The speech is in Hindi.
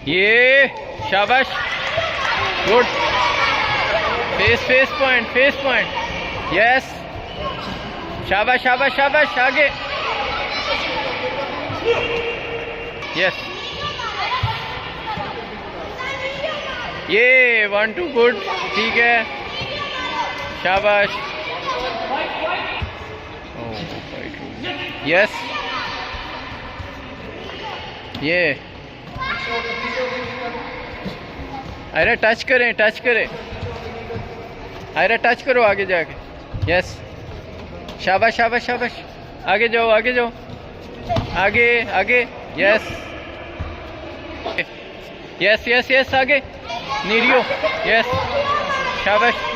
ये शाबाश, गुड, फेस पॉइंट, यस, शाबाश शाबाश शाबाश, आगे, यस, ये 1 2 गुड, ठीक है, शाबाश, यस, ये अरे टच करें, अरे टच करो आगे जाके, यस, शाबाश शाबाश शाबाश, आगे जाओ आगे, यस यस, आगे नीरियो, यस, शाबाश।